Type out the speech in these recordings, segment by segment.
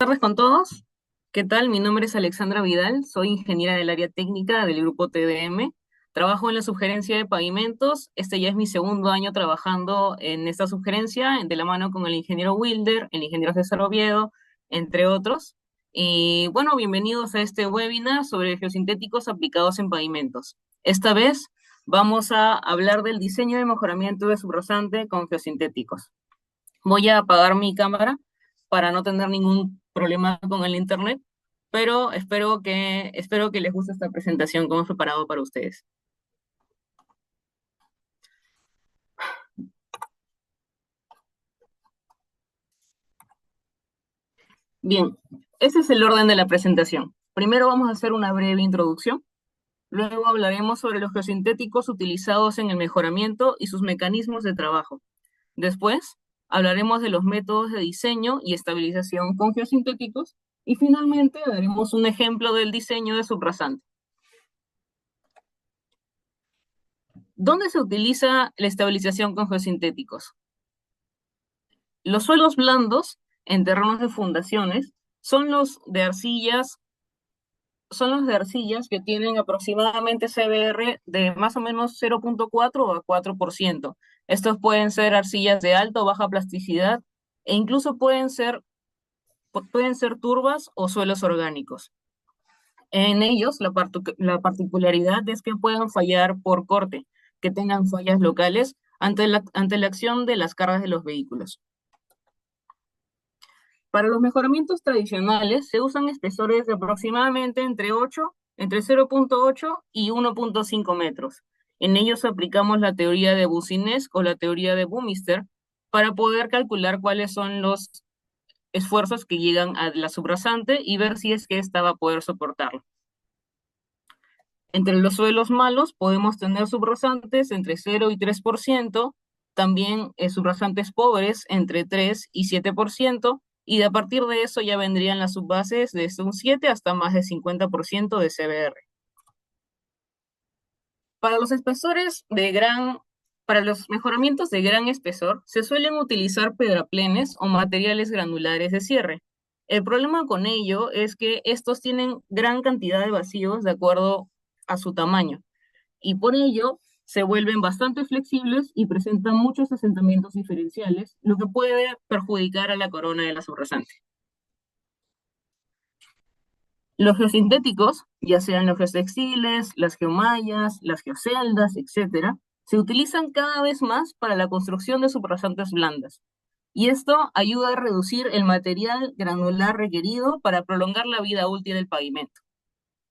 tardes con todos. ¿Qué tal? Mi nombre es Alexandra Vidal, soy ingeniera del área técnica del grupo TDM. Trabajo en la sugerencia de pavimentos. Este ya es mi segundo año trabajando en esta sugerencia, de la mano con el ingeniero Wilder, el ingeniero César Oviedo, entre otros. Y bueno, bienvenidos a este webinar sobre geosintéticos aplicados en pavimentos. Esta vez vamos a hablar del diseño de mejoramiento de subrasante con geosintéticos. Voy a apagar mi cámara para no tener ningún problema con el internet, pero espero que les guste esta presentación que hemos preparado para ustedes. Bien, ese es el orden de la presentación. Primero vamos a hacer una breve introducción, luego hablaremos sobre los geosintéticos utilizados en el mejoramiento y sus mecanismos de trabajo. Después, hablaremos de los métodos de diseño y estabilización con geosintéticos y finalmente daremos un ejemplo del diseño de subrasante. ¿Dónde se utiliza la estabilización con geosintéticos? Los suelos blandos en terrenos de fundaciones son los de arcillas que tienen aproximadamente CBR de más o menos 0,4 a 4%. Estos pueden ser arcillas de alta o baja plasticidad e incluso pueden ser turbas o suelos orgánicos. En ellos, la particularidad es que pueden fallar por corte, que tengan fallas locales ante la acción de las cargas de los vehículos. Para los mejoramientos tradicionales se usan espesores de aproximadamente entre 0,8 y 1,5 metros. En ellos aplicamos la teoría de Boussinesq o la teoría de Bumister para poder calcular cuáles son los esfuerzos que llegan a la subrasante y ver si es que ésta va a poder soportarlo. Entre los suelos malos podemos tener subrasantes entre 0 y 3%, también subrasantes pobres entre 3 y 7%, y a partir de eso ya vendrían las subbases desde un 7 hasta más de 50% de CBR. Para los espesores de gran, para los mejoramientos de gran espesor, se suelen utilizar pedraplenes o materiales granulares de cierre. El problema con ello es que estos tienen gran cantidad de vacíos de acuerdo a su tamaño, y por ello se vuelven bastante flexibles y presentan muchos asentamientos diferenciales, lo que puede perjudicar a la corona de la subrasante. Los geosintéticos, ya sean los geotextiles, las geomallas, las geoceldas, etc., se utilizan cada vez más para la construcción de subrasantes blandas. Y esto ayuda a reducir el material granular requerido para prolongar la vida útil del pavimento.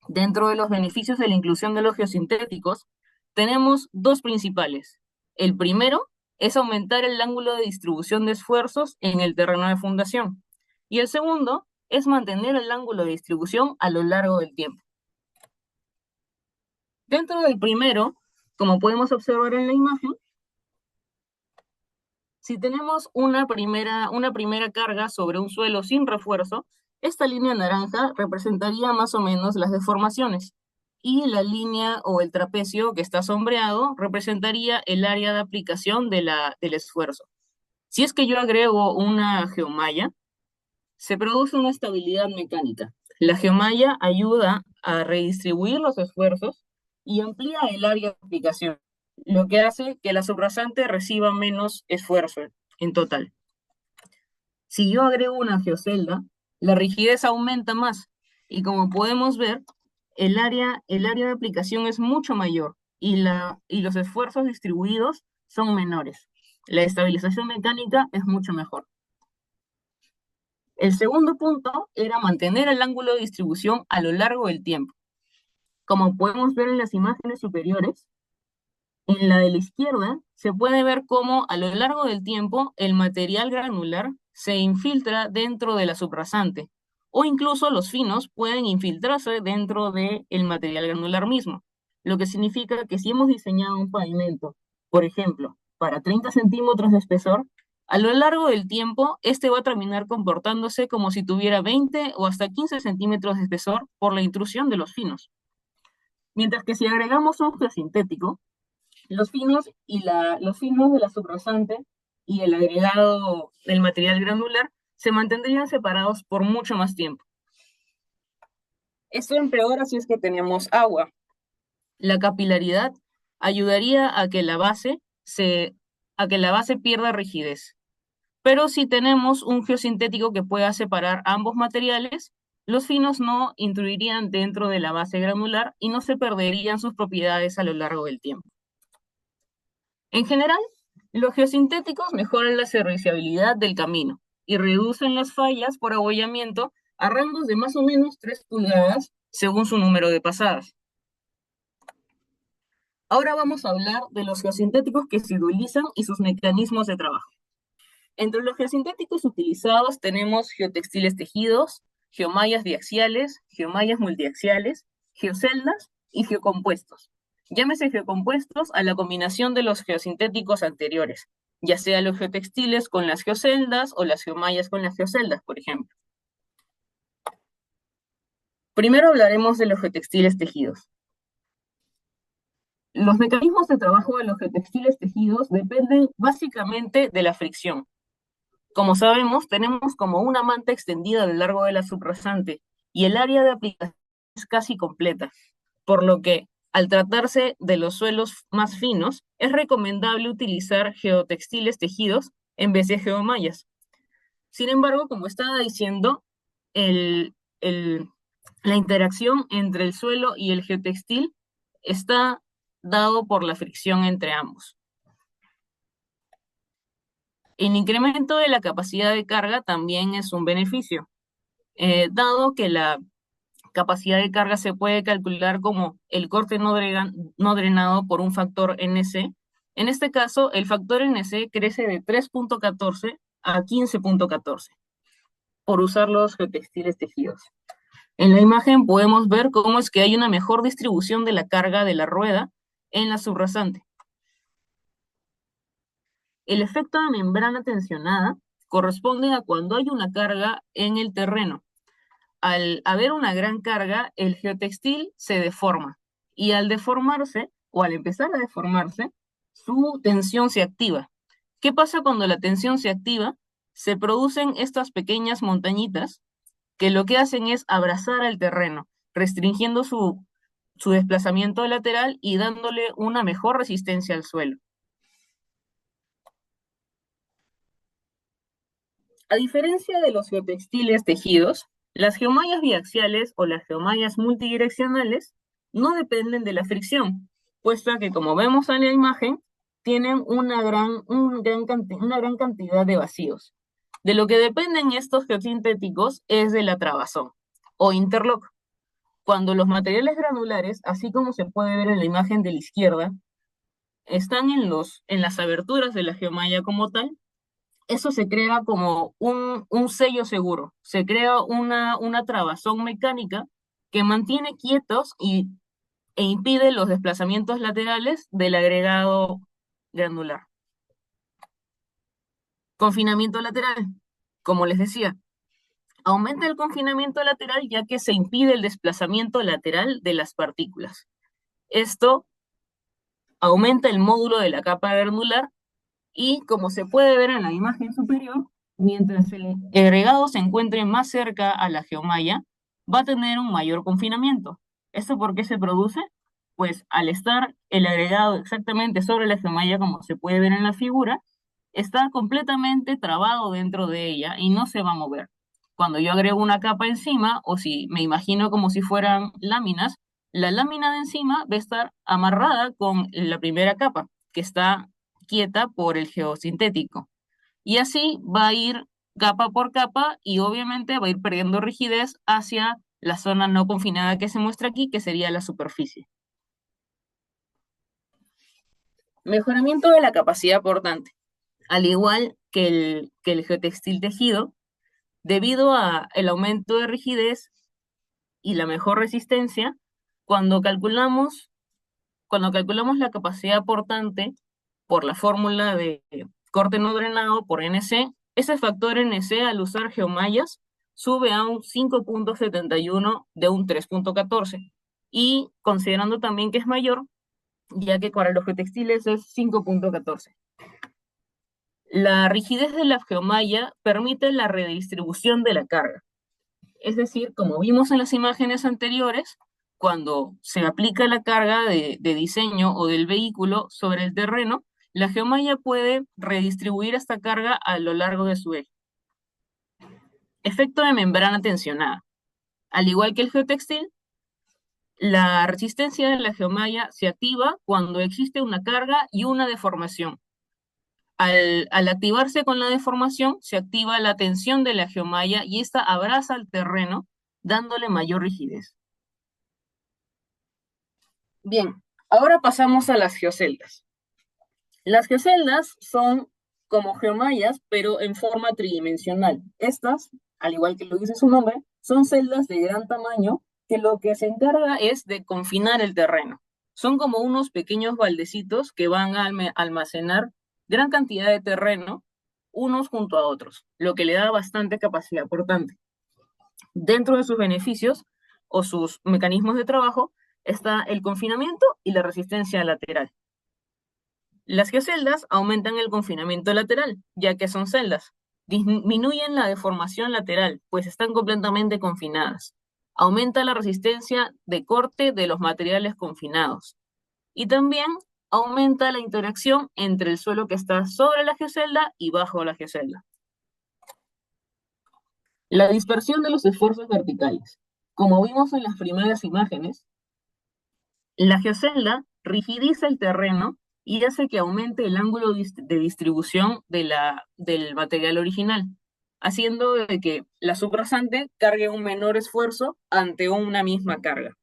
Dentro de los beneficios de la inclusión de los geosintéticos, tenemos dos principales. El primero es aumentar el ángulo de distribución de esfuerzos en el terreno de fundación. Y el segundo es mantener el ángulo de distribución a lo largo del tiempo. Dentro del primero, como podemos observar en la imagen, si tenemos una primera carga sobre un suelo sin refuerzo, esta línea naranja representaría más o menos las deformaciones, y la línea o el trapecio que está sombreado representaría el área de aplicación del esfuerzo. Si es que yo agrego una geomalla, se produce una estabilidad mecánica. La geomalla ayuda a redistribuir los esfuerzos y amplía el área de aplicación, lo que hace que la subrasante reciba menos esfuerzo en total. Si yo agrego una geocelda, la rigidez aumenta más y como podemos ver, el área de aplicación es mucho mayor y los esfuerzos distribuidos son menores. La estabilización mecánica es mucho mejor. El segundo punto era mantener el ángulo de distribución a lo largo del tiempo. Como podemos ver en las imágenes superiores, en la de la izquierda se puede ver cómo a lo largo del tiempo el material granular se infiltra dentro de la subrasante, o incluso los finos pueden infiltrarse dentro del material granular mismo, lo que significa que si hemos diseñado un pavimento, por ejemplo, para 30 centímetros de espesor, a lo largo del tiempo este va a terminar comportándose como si tuviera 20 o hasta 15 centímetros de espesor por la intrusión de los finos. Mientras que si agregamos un geosintético, los finos de la subrasante y el agregado del material granular se mantendrían separados por mucho más tiempo. Esto empeora si es que tenemos agua. La capilaridad ayudaría a que la base pierda rigidez. Pero si tenemos un geosintético que pueda separar ambos materiales, los finos no intruirían dentro de la base granular y no se perderían sus propiedades a lo largo del tiempo. En general, los geosintéticos mejoran la serviciabilidad del camino y reducen las fallas por abollamiento a rangos de más o menos 3 pulgadas según su número de pasadas. Ahora vamos a hablar de los geosintéticos que se utilizan y sus mecanismos de trabajo. Entre los geosintéticos utilizados tenemos geotextiles tejidos, geomallas biaxiales, geomallas multiaxiales, geoceldas y geocompuestos. Llámese geocompuestos a la combinación de los geosintéticos anteriores, ya sea los geotextiles con las geoceldas o las geomallas con las geoceldas, por ejemplo. Primero hablaremos de los geotextiles tejidos. Los mecanismos de trabajo de los geotextiles tejidos dependen básicamente de la fricción. Como sabemos, tenemos como una manta extendida a lo largo de la subrasante y el área de aplicación es casi completa, por lo que al tratarse de los suelos más finos, es recomendable utilizar geotextiles tejidos en vez de geomallas. Sin embargo, como estaba diciendo, el, el, la interacción entre el suelo y el geotextil está dado por la fricción entre ambos. El incremento de la capacidad de carga también es un beneficio, dado que la capacidad de carga se puede calcular como el corte no drenado por un factor NC. En este caso, el factor NC crece de 3.14 a 15.14 por usar los geotextiles tejidos. En la imagen podemos ver cómo es que hay una mejor distribución de la carga de la rueda en la subrasante. El efecto de membrana tensionada corresponde a cuando hay una carga en el terreno. Al haber una gran carga, el geotextil se deforma y al deformarse o al empezar a deformarse, su tensión se activa. ¿Qué pasa cuando la tensión se activa? Se producen estas pequeñas montañitas que lo que hacen es abrazar al terreno, restringiendo su desplazamiento lateral y dándole una mejor resistencia al suelo. A diferencia de los geotextiles tejidos, las geomallas biaxiales o las geomallas multidireccionales no dependen de la fricción, puesto que, como vemos en la imagen, tienen una gran cantidad de vacíos. De lo que dependen estos geosintéticos es de la trabazón o interlock. Cuando los materiales granulares, así como se puede ver en la imagen de la izquierda, están en las aberturas de la geomalla como tal, eso se crea como un sello seguro, se crea una trabazón mecánica que mantiene quietos e impide los desplazamientos laterales del agregado granular. Confinamiento lateral, como les decía, aumenta el confinamiento lateral ya que se impide el desplazamiento lateral de las partículas. Esto aumenta el módulo de la capa granular y, como se puede ver en la imagen superior, mientras el agregado se encuentre más cerca a la geomalla, va a tener un mayor confinamiento. ¿Esto por qué se produce? Pues al estar el agregado exactamente sobre la geomalla, como se puede ver en la figura, está completamente trabado dentro de ella y no se va a mover. Cuando yo agrego una capa encima, o si me imagino como si fueran láminas, la lámina de encima va a estar amarrada con la primera capa, que está quieta por el geosintético. Y así va a ir capa por capa y obviamente va a ir perdiendo rigidez hacia la zona no confinada que se muestra aquí, que sería la superficie. Mejoramiento de la capacidad portante. Al igual que el geotextil tejido, debido al aumento de rigidez y la mejor resistencia, cuando calculamos, cuando calculamos la capacidad portante por la fórmula de corte no drenado por NC, ese factor NC al usar geomallas sube a un 5.71 de un 3.14. Y considerando también que es mayor, ya que para los geotextiles es 5.14. La rigidez de la geomalla permite la redistribución de la carga. Es decir, como vimos en las imágenes anteriores, cuando se aplica la carga de diseño o del vehículo sobre el terreno, la geomalla puede redistribuir esta carga a lo largo de su eje. Efecto de membrana tensionada. Al igual que el geotextil, la resistencia de la geomalla se activa cuando existe una carga y una deformación. Al activarse con la deformación, se activa la tensión de la geomalla y esta abraza al terreno, dándole mayor rigidez. Bien, ahora pasamos a las geoceldas. Las geoceldas son como geomallas, pero en forma tridimensional. Estas, al igual que lo dice su nombre, son celdas de gran tamaño que lo que se encarga es de confinar el terreno. Son como unos pequeños baldecitos que van a almacenar gran cantidad de terreno unos junto a otros, lo que le da bastante capacidad portante. Dentro de sus beneficios o sus mecanismos de trabajo está el confinamiento y la resistencia lateral. Las geoceldas aumentan el confinamiento lateral, ya que son celdas. Disminuyen la deformación lateral, pues están completamente confinadas. Aumenta la resistencia de corte de los materiales confinados. Y también aumenta la interacción entre el suelo que está sobre la geocelda y bajo la geocelda. La dispersión de los esfuerzos verticales. Como vimos en las primeras imágenes, la geocelda rigidiza el terreno y hace que aumente el ángulo de distribución del material original, haciendo de que la subrasante cargue un menor esfuerzo ante una misma carga.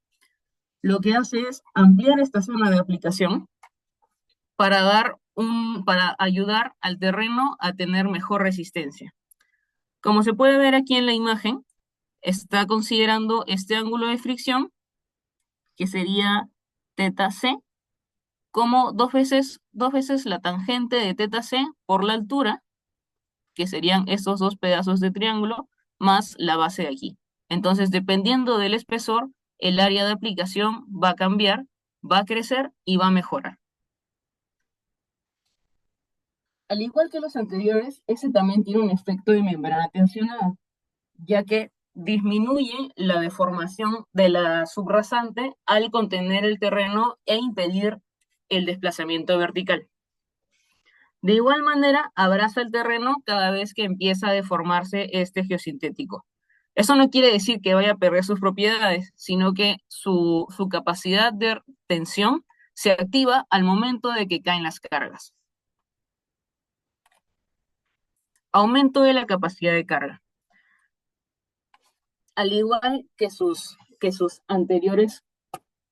Lo que hace es ampliar esta zona de aplicación para ayudar al terreno a tener mejor resistencia. Como se puede ver aquí en la imagen, está considerando este ángulo de fricción, que sería teta C, como dos veces la tangente de teta C por la altura, que serían estos dos pedazos de triángulo, más la base de aquí. Entonces, dependiendo del espesor, el área de aplicación va a cambiar, va a crecer y va a mejorar. Al igual que los anteriores, ese también tiene un efecto de membrana tensionada, ya que disminuye la deformación de la subrasante al contener el terreno e impedir el desplazamiento vertical. De igual manera, abraza el terreno cada vez que empieza a deformarse este geosintético. Eso no quiere decir que vaya a perder sus propiedades, sino que su capacidad de tensión se activa al momento de que caen las cargas. Aumento de la capacidad de carga. Al igual que sus anteriores,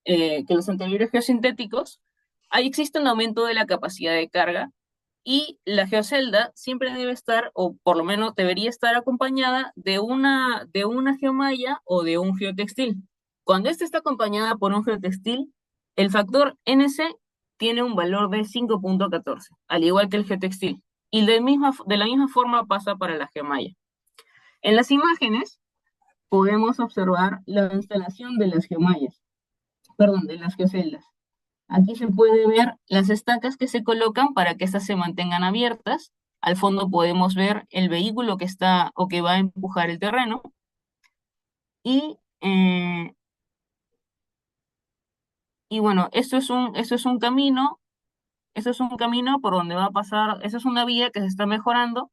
que los anteriores geosintéticos, ahí existe un aumento de la capacidad de carga y la geocelda siempre debe estar, o por lo menos debería estar acompañada de una geomalla o de un geotextil. Cuando esta está acompañada por un geotextil, el factor NC tiene un valor de 5.14, al igual que el geotextil. Y de la misma forma pasa para la geomalla. En las imágenes podemos observar la instalación de las geomallas, perdón, de las geoceldas. Aquí se puede ver las estacas que se colocan para que éstas se mantengan abiertas. Al fondo podemos ver el vehículo que está o que va a empujar el terreno. Y, eh, y bueno, esto es un camino por donde va a pasar, eso es una vía que se está mejorando.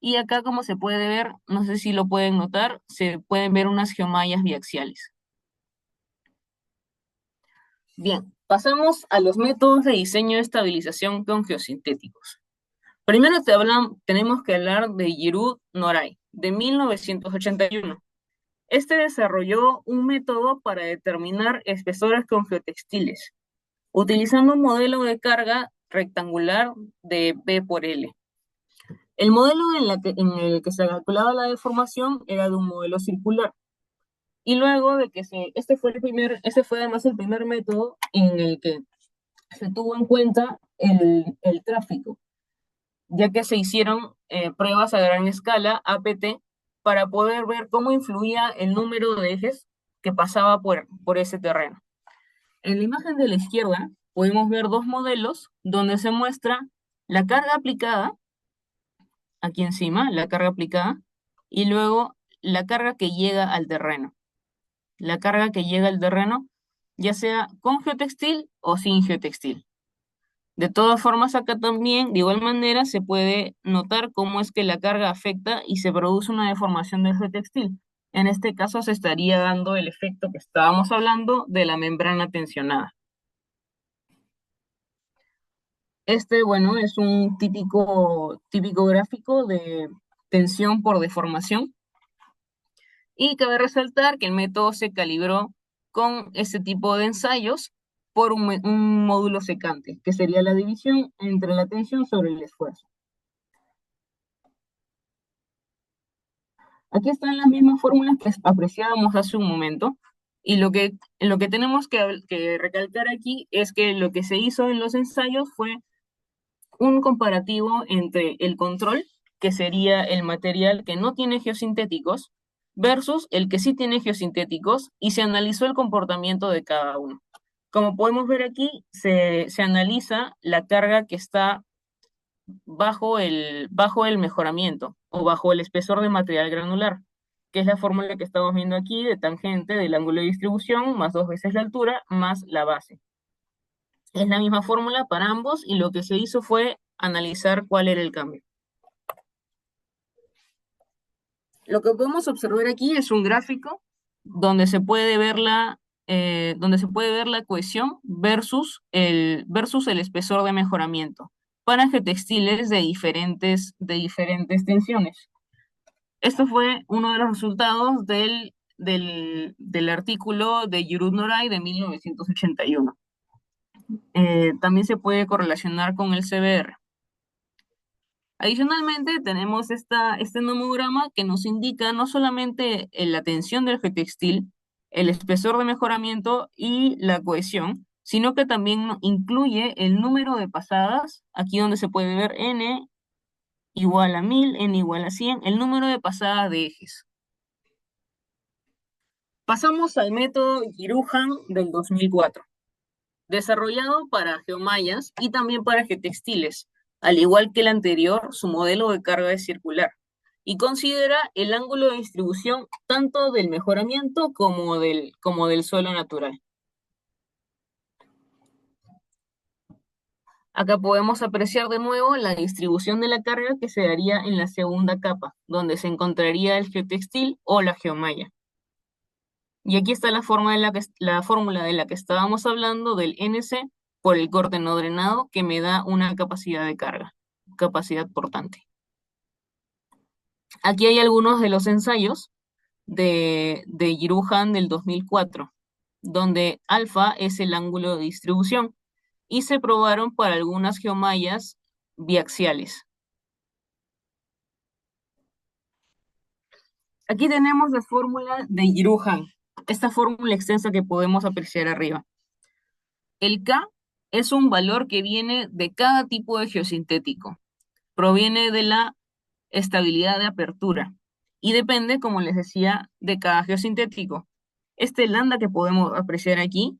Y acá, como se puede ver, no sé si lo pueden notar, se pueden ver unas geomallas biaxiales. Bien, pasamos a los métodos de diseño de estabilización con geosintéticos. Primero tenemos que hablar de Giroud Noray, de 1981. Este desarrolló un método para determinar espesores con geotextiles, utilizando un modelo de carga rectangular de P por L. El modelo en el que se calculaba la deformación era de un modelo circular. Y luego de que este fue además el primer método en el que se tuvo en cuenta el tráfico, ya que se hicieron pruebas a gran escala, APT, para poder ver cómo influía el número de ejes que pasaba por ese terreno. En la imagen de la izquierda podemos ver dos modelos donde se muestra la carga aplicada aquí encima, la carga aplicada, y luego la carga que llega al terreno. La carga que llega al terreno, ya sea con geotextil o sin geotextil. De todas formas, acá también, de igual manera, se puede notar cómo es que la carga afecta y se produce una deformación del geotextil. En este caso se estaría dando el efecto que estábamos hablando de la membrana tensionada. Este, bueno, es un típico gráfico de tensión por deformación. Y cabe resaltar que el método se calibró con este tipo de ensayos por un módulo secante, que sería la división entre la tensión sobre el esfuerzo. Aquí están las mismas fórmulas que apreciábamos hace un momento, y lo que tenemos que recalcar aquí es que lo que se hizo en los ensayos fue un comparativo entre el control, que sería el material que no tiene geosintéticos, versus el que sí tiene geosintéticos, y se analizó el comportamiento de cada uno. Como podemos ver aquí, se analiza la carga que está bajo el mejoramiento o bajo el espesor de material granular, que es la fórmula que estamos viendo aquí de tangente del ángulo de distribución más 2 veces la altura más la base. Es la misma fórmula para ambos y lo que se hizo fue analizar cuál era el cambio. Lo que podemos observar aquí es un gráfico donde se puede ver la cohesión versus el espesor de mejoramiento para geotextiles de diferentes tensiones. Esto fue uno de los resultados del artículo de Giroud Noray de 1981. También se puede correlacionar con el CBR. Adicionalmente, tenemos este nomograma que nos indica no solamente la tensión del geotextil, el espesor de mejoramiento y la cohesión, sino que también incluye el número de pasadas, aquí donde se puede ver N igual a 1000, N igual a 100, el número de pasadas de ejes. Pasamos al método Giruhan del 2004, desarrollado para geomallas y también para geotextiles. Al igual que el anterior, su modelo de carga es circular y considera el ángulo de distribución tanto del mejoramiento como del suelo natural. Acá podemos apreciar de nuevo la distribución de la carga que se daría en la segunda capa, donde se encontraría el geotextil o la geomalla. Y aquí está la fórmula de la que estábamos hablando del NC por el corte no drenado, que me da una capacidad de carga, capacidad portante. Aquí hay algunos de los ensayos de Giruhan del 2004, donde alfa es el ángulo de distribución, y se probaron para algunas geomallas biaxiales. Aquí tenemos la fórmula de Giruhan, esta fórmula extensa que podemos apreciar arriba. El K es un valor que viene de cada tipo de geosintético. Proviene de la estabilidad de apertura y depende, como les decía, de cada geosintético. Este lambda que podemos apreciar aquí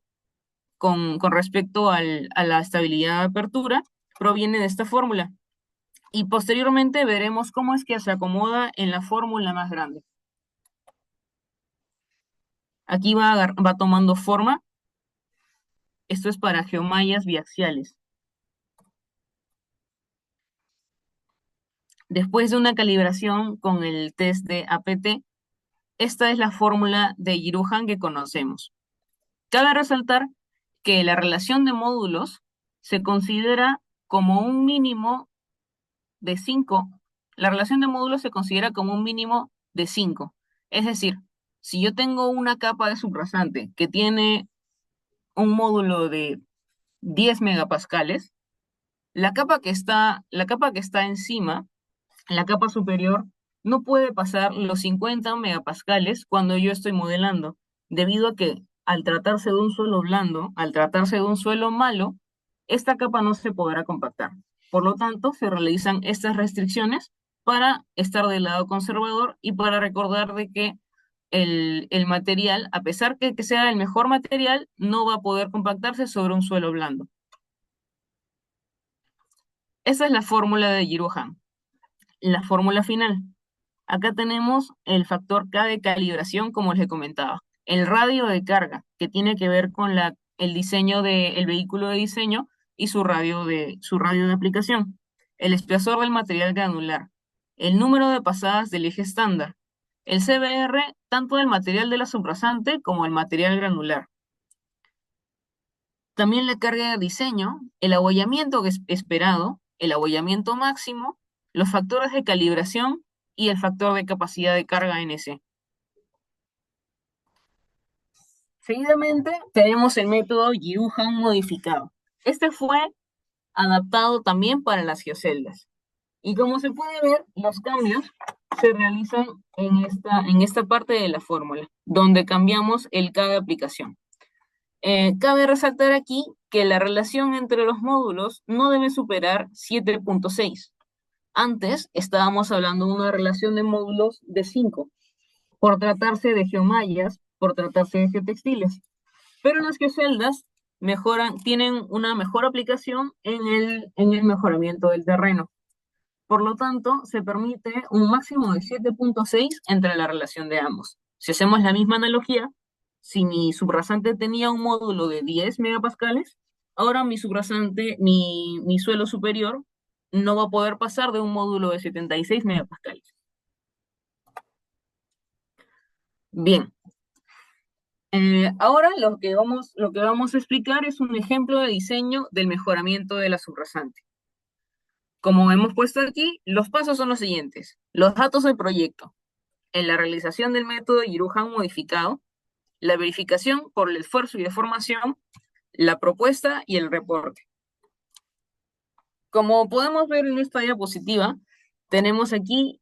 con respecto a la estabilidad de apertura proviene de esta fórmula. Y posteriormente veremos cómo es que se acomoda en la fórmula más grande. Aquí va tomando forma. Esto es para geomallas biaxiales. Después de una calibración con el test de APT, esta es la fórmula de Giruhan que conocemos. Cabe resaltar que la relación de módulos se considera como un mínimo de 5. La relación de módulos se considera como un mínimo de 5. Es decir, si yo tengo una capa de subrasante que tiene un módulo de 10 megapascales, la capa que está encima, la capa superior, no puede pasar los 50 megapascales cuando yo estoy modelando, debido a que al tratarse de un suelo blando, al tratarse de un suelo malo, esta capa no se podrá compactar. Por lo tanto, se realizan estas restricciones para estar del lado conservador y para recordar de que el material, a pesar que sea el mejor material, no va a poder compactarse sobre un suelo blando. Esa es la fórmula de Giruhan. La fórmula final. Acá tenemos el factor K de calibración, como les comentaba. El radio de carga, que tiene que ver con el diseño del vehículo de diseño y su radio de aplicación. El espesor del material granular. El número de pasadas del eje estándar. El CBR, tanto del material de la subrasante como el material granular. También la carga de diseño, el abollamiento esperado, el abollamiento máximo, los factores de calibración y el factor de capacidad de carga NC. Seguidamente tenemos el método Girouhan modificado. Este fue adaptado también para las geoceldas. Y como se puede ver, los cambios se realizan en esta parte de la fórmula, donde cambiamos el K de aplicación. Cabe resaltar aquí que la relación entre los módulos no debe superar 7.6. Antes estábamos hablando de una relación de módulos de 5, por tratarse de geomallas, por tratarse de geotextiles. Pero las geoceldas tienen una mejor aplicación en el mejoramiento del terreno. Por lo tanto, se permite un máximo de 7.6 entre la relación de ambos. Si hacemos la misma analogía, si mi subrasante tenía un módulo de 10 megapascales, ahora mi subrasante, mi suelo superior, no va a poder pasar de un módulo de 76 megapascales. Bien, ahora lo que vamos a explicar es un ejemplo de diseño del mejoramiento de la subrasante. Como hemos puesto aquí, los pasos son los siguientes. Los datos del proyecto. En la realización del método Girouhan modificado, la verificación por el esfuerzo y deformación, la propuesta y el reporte. Como podemos ver en esta diapositiva, tenemos aquí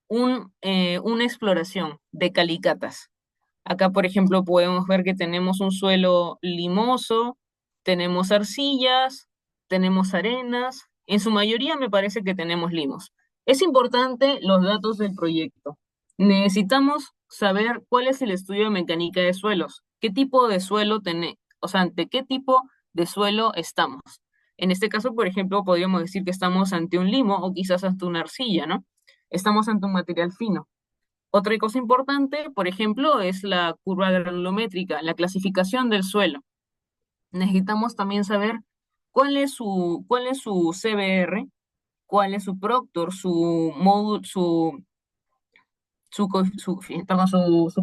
una exploración de calicatas. Acá, por ejemplo, podemos ver que tenemos un suelo limoso, tenemos arcillas, tenemos arenas. En su mayoría me parece que tenemos limos. Es importante los datos del proyecto. Necesitamos saber cuál es el estudio de mecánica de suelos, qué tipo de suelo tenemos, o sea, ante qué tipo de suelo estamos. En este caso, por ejemplo, podríamos decir que estamos ante un limo o quizás ante una arcilla, ¿no? Estamos ante un material fino. Otra cosa importante, por ejemplo, es la curva granulométrica, la clasificación del suelo. Necesitamos también saber cuál es su CBR, cuál es su Proctor, su módulo, su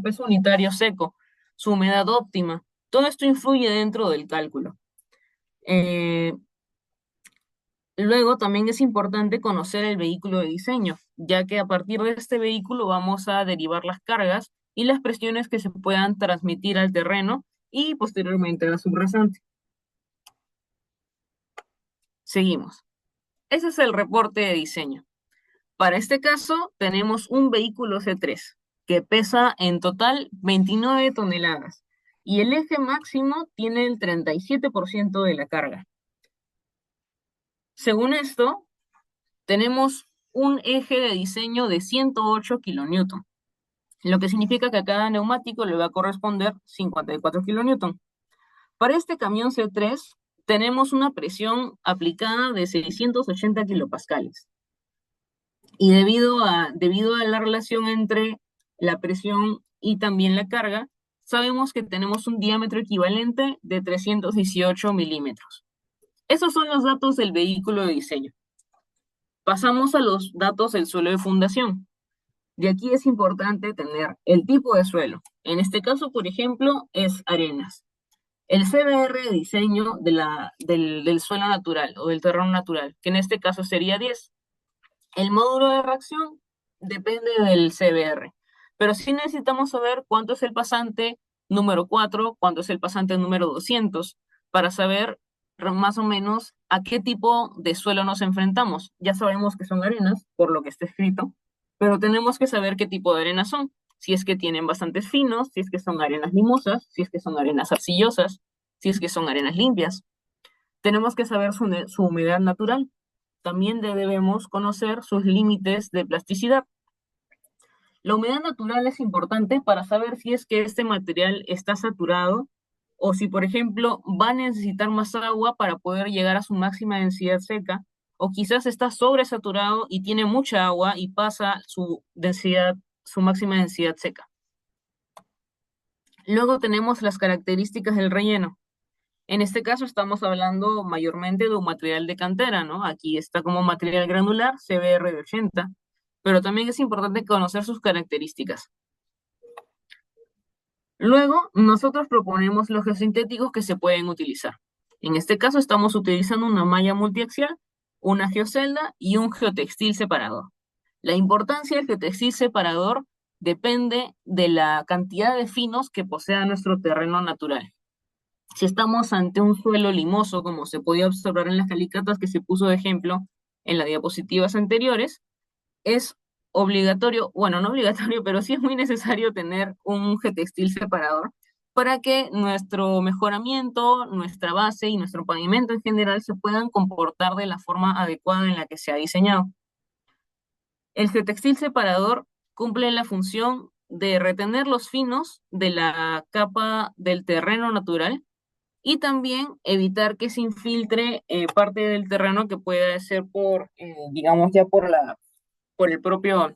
peso unitario seco, su humedad óptima. Todo esto influye dentro del cálculo. Eh, Luego también es importante conocer el vehículo de diseño, ya que a partir de este vehículo vamos a derivar las cargas y las presiones que se puedan transmitir al terreno y posteriormente a la subrasante. Seguimos. Ese es el reporte de diseño. Para este caso tenemos un vehículo C3 que pesa en total 29 toneladas y el eje máximo tiene el 37% de la carga. Según esto, tenemos un eje de diseño de 108 kilonewton, lo que significa que a cada neumático le va a corresponder 54 kilonewton. Para este camión C3 tenemos una presión aplicada de 680 kilopascales. Y debido a la relación entre la presión y también la carga, sabemos que tenemos un diámetro equivalente de 318 milímetros. Esos son los datos del vehículo de diseño. Pasamos a los datos del suelo de fundación. De aquí es importante tener el tipo de suelo. En este caso, por ejemplo, es arenas. El CBR de diseño del suelo natural o del terreno natural, que en este caso sería 10. El módulo de reacción depende del CBR, pero sí necesitamos saber cuánto es el pasante número 4, cuánto es el pasante número 200, para saber más o menos a qué tipo de suelo nos enfrentamos. Ya sabemos que son arenas, por lo que está escrito, pero tenemos que saber qué tipo de arenas son. Si es que tienen bastantes finos, si es que son arenas limosas, si es que son arenas arcillosas, si es que son arenas limpias. Tenemos que saber su humedad natural. También debemos conocer sus límites de plasticidad. La humedad natural es importante para saber si es que este material está saturado o si, por ejemplo, va a necesitar más agua para poder llegar a su máxima densidad seca o quizás está sobresaturado y tiene mucha agua y pasa su densidad, su máxima densidad seca. Luego tenemos las características del relleno. En este caso estamos hablando mayormente de un material de cantera, ¿no? Aquí está como material granular, CBR de 80, pero también es importante conocer sus características. Luego, nosotros proponemos los geosintéticos que se pueden utilizar. En este caso estamos utilizando una malla multiaxial, una geocelda y un geotextil separador. La importancia del geotextil separador depende de la cantidad de finos que posea nuestro terreno natural. Si estamos ante un suelo limoso, como se podía observar en las calicatas que se puso de ejemplo en las diapositivas anteriores, es obligatorio, bueno, no obligatorio, pero sí es muy necesario tener un geotextil separador para que nuestro mejoramiento, nuestra base y nuestro pavimento en general se puedan comportar de la forma adecuada en la que se ha diseñado. El geotextil separador cumple la función de retener los finos de la capa del terreno natural y también evitar que se infiltre parte del terreno que pueda ser digamos, ya por el propio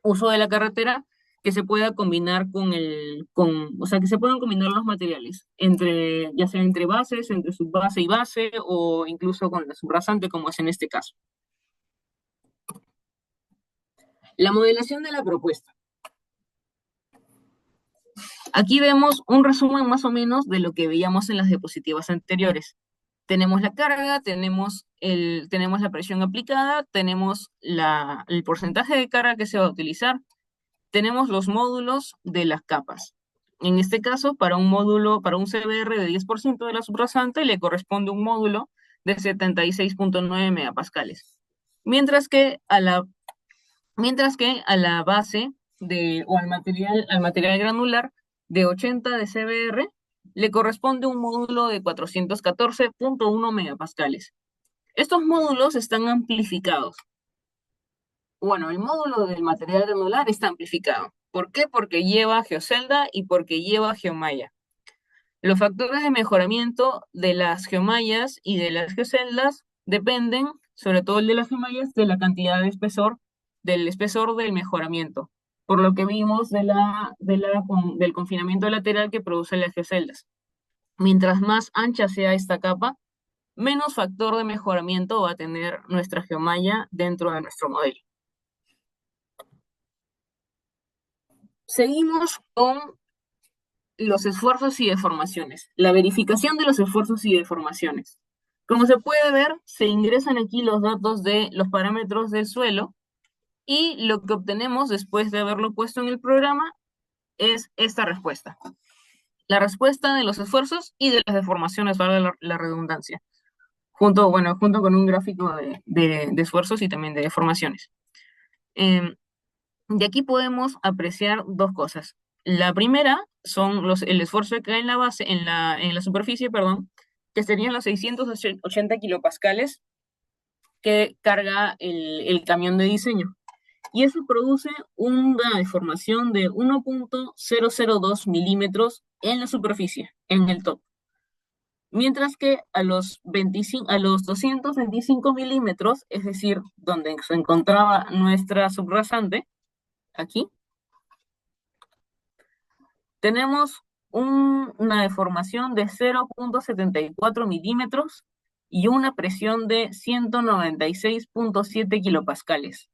uso de la carretera, que se pueda combinar o sea, que se puedan combinar los materiales, ya sea entre bases, entre subbase y base, o incluso con la subrasante, como es en este caso. La modelación de la propuesta. Aquí vemos un resumen más o menos de lo que veíamos en las diapositivas anteriores. Tenemos la carga, tenemos la presión aplicada, tenemos el porcentaje de carga que se va a utilizar, tenemos los módulos de las capas. En este caso, para un CBR de 10% de la subrasante, le corresponde un módulo de 76.9 megapascales. Mientras que a la base o al material granular de 80 de CBR le corresponde un módulo de 414.1 megapascales. Estos módulos están amplificados. Bueno, el módulo del material granular está amplificado. ¿Por qué? Porque lleva geocelda y porque lleva geomalla. Los factores de mejoramiento de las geomallas y de las geoceldas dependen, sobre todo el de las geomallas, de la cantidad de espesor, del espesor del mejoramiento, por lo que vimos del confinamiento lateral que producen las geoceldas. Mientras más ancha sea esta capa, menos factor de mejoramiento va a tener nuestra geomalla dentro de nuestro modelo. Seguimos con los esfuerzos y deformaciones. La verificación de los esfuerzos y deformaciones. Como se puede ver, se ingresan aquí los datos de los parámetros del suelo y lo que obtenemos después de haberlo puesto en el programa es esta respuesta. La respuesta de los esfuerzos y de las deformaciones, valga la redundancia. Junto con un gráfico de esfuerzos y también de deformaciones. De aquí podemos apreciar dos cosas. La primera son el esfuerzo que cae en la base, en la superficie, perdón, que serían los 680 kilopascales que carga el camión de diseño. Y eso produce una deformación de 1.002 milímetros en la superficie, en el top. Mientras que a los 225 milímetros, es decir, donde se encontraba nuestra subrasante, aquí, tenemos una deformación de 0.74 milímetros y una presión de 196.7 kilopascales.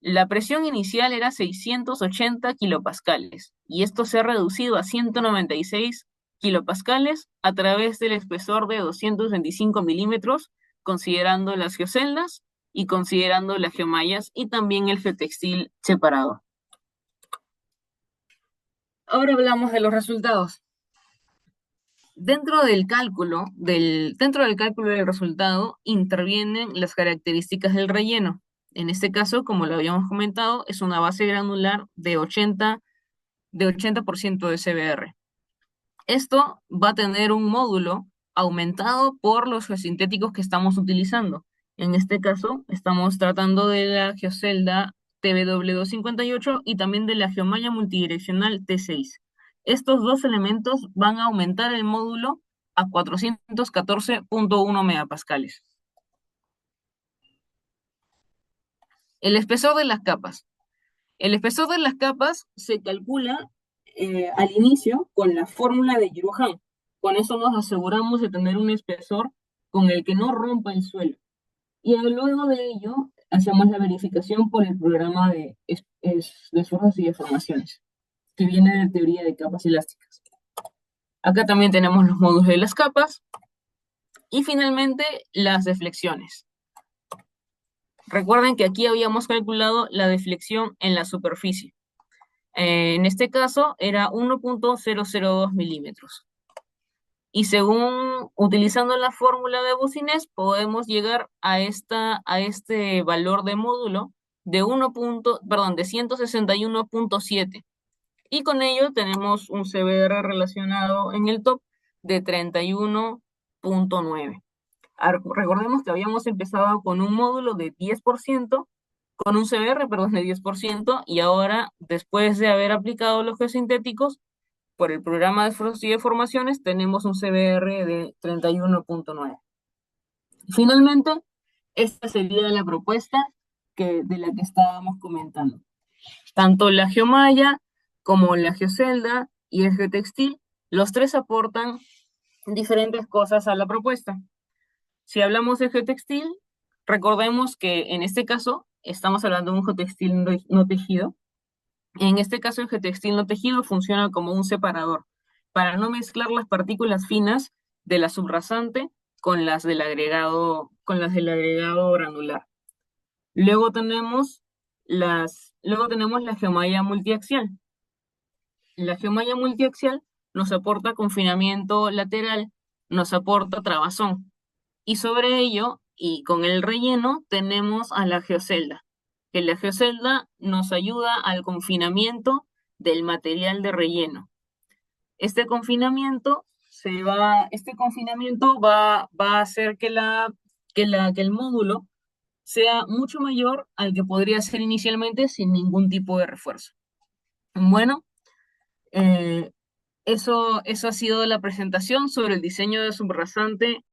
La presión inicial era 680 kilopascales y esto se ha reducido a 196 kilopascales a través del espesor de 225 milímetros, considerando las geoceldas y considerando las geomallas y también el geotextil separado. Ahora hablamos de los resultados. Dentro del cálculo del resultado intervienen las características del relleno. En este caso, como lo habíamos comentado, es una base granular de 80% de CBR. Esto va a tener un módulo aumentado por los geosintéticos que estamos utilizando. En este caso, estamos tratando de la geocelda TBW258 y también de la geomalla multidireccional T6. Estos dos elementos van a aumentar el módulo a 414.1 megapascales. El espesor de las capas. El espesor de las capas se calcula al inicio con la fórmula de Giroux. Con eso nos aseguramos de tener un espesor con el que no rompa el suelo. Y luego de ello hacemos la verificación por el programa de esfuerzos y deformaciones, que viene de teoría de capas elásticas. Acá también tenemos los módulos de las capas y finalmente las deflexiones. Recuerden que aquí habíamos calculado la deflexión en la superficie. En este caso era 1.002 milímetros. Y según utilizando la fórmula de Boussinesq, podemos llegar a este valor de módulo de 161.7. Y con ello tenemos un CBR relacionado en el top de 31.9. Recordemos que habíamos empezado con un módulo de 10%, con un CBR, perdón, de 10%, y ahora, después de haber aplicado los geosintéticos, por el programa de esfuerzos y deformaciones, tenemos un CBR de 31.9. Finalmente, esta sería la propuesta de la que estábamos comentando. Tanto la geomalla como la geocelda y el geotextil, los tres aportan diferentes cosas a la propuesta. Si hablamos de geotextil, recordemos que en este caso estamos hablando de un geotextil no tejido. En este caso, el geotextil no tejido funciona como un separador para no mezclar las partículas finas de la subrasante con las del agregado granular. Luego tenemos la geomalla multiaxial. La geomalla multiaxial nos aporta confinamiento lateral, nos aporta trabazón. Y sobre ello, y con el relleno, tenemos a la geocelda, que la geocelda nos ayuda al confinamiento del material de relleno. Este confinamiento va a hacer que el módulo sea mucho mayor al que podría ser inicialmente sin ningún tipo de refuerzo. Bueno, eh, eso ha sido la presentación sobre el diseño de subrasante